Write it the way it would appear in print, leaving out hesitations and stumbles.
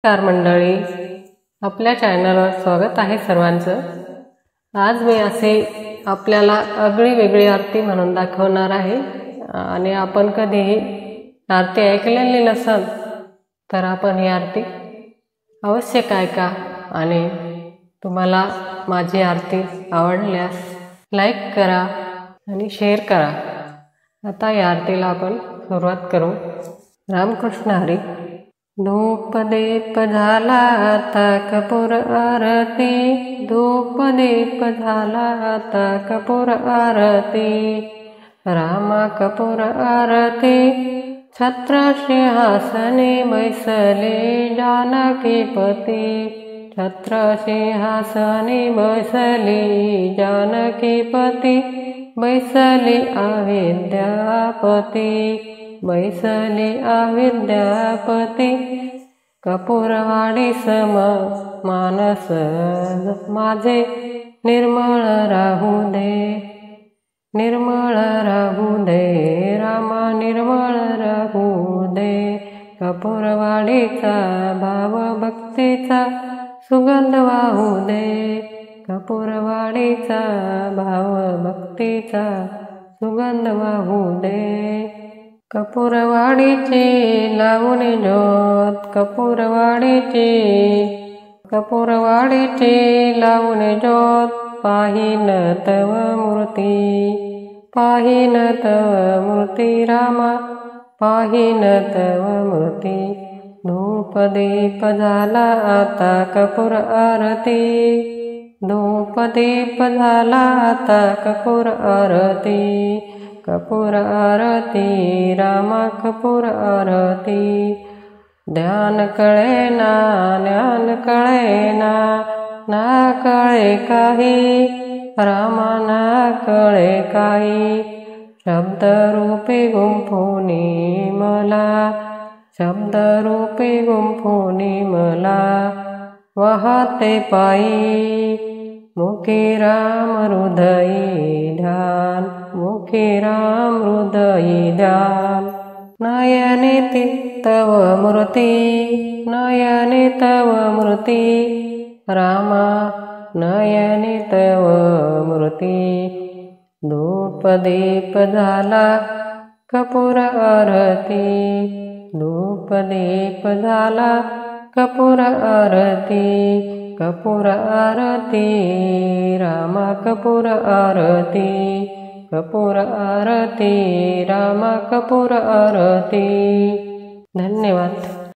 नमस्कार मंडळी, आपल्या चॅनलवर स्वागत आहे सर्वांचं। आज मी असे आपल्याला आगळी वेगळी आरती म्हणून दाखवणार आहे आणि आपण कधीही आरती ऐकलेली नसेल तर आपण ही आरती अवश्य ऐका आणि तुम्हाला माझी आरती आवडल्यास लाईक करा आणि शेअर करा। आता या आरतीला आपण सुरुवात करू। रामकृष्ण हरी। धूप दीप झाला आता कपूर आरती, धूप दीप झाला आता कपूर आरती, रामा कपूर आरती, छत्र सिंहासनी बैसली जानकीपती, छत्र सिंहासनी बैसली जानकीपती, बैसली अविद्यापती, बैसली अविद्यापती, कपूरवाडी सम मानस माझे निर्मळ राहू दे, निर्मळ राहू दे, रामा निर्मळ राहू दे, कपूरवाडीचा भाव भक्तीचा सुगंध वाहू दे, कपूरवाडीचा भाव भक्तीचा सुगंध वाहू दे, कपूरवाडीची लावून ज्योत, कपूरवाडीची लावून ज्योत, पाहिन तव मूर्ती, पाहिन तव मूर्ती रामा, पाहिन तव मूर्ती, धूप दीप झाला आता कपूर आरती, धूप दीप झाला आता कपूर आरती, कपूर आरती रामा कपूर आरती, ध्यान कळेना ज्ञान कळेना, ना कळे काही रामा ना कळे काही, शब्द रूपी गुंफुनी मला, शब्द रूपी गुंफुनी मला, वाहते पायी मुखी राम हृदयी ध्यान, मुखी राम हृदयी ध्यान, नयनी तव मूर्ती, नयनी तव मूर्ती रामा, नयनी तव मूर्ती, धूप दीप झाला कपूर आरती, धूप दीप झाला कपूर आरती, कपूर आरती रामा कपूर आरती, कपूर आरती रामा कपूर आरती। धन्यवाद।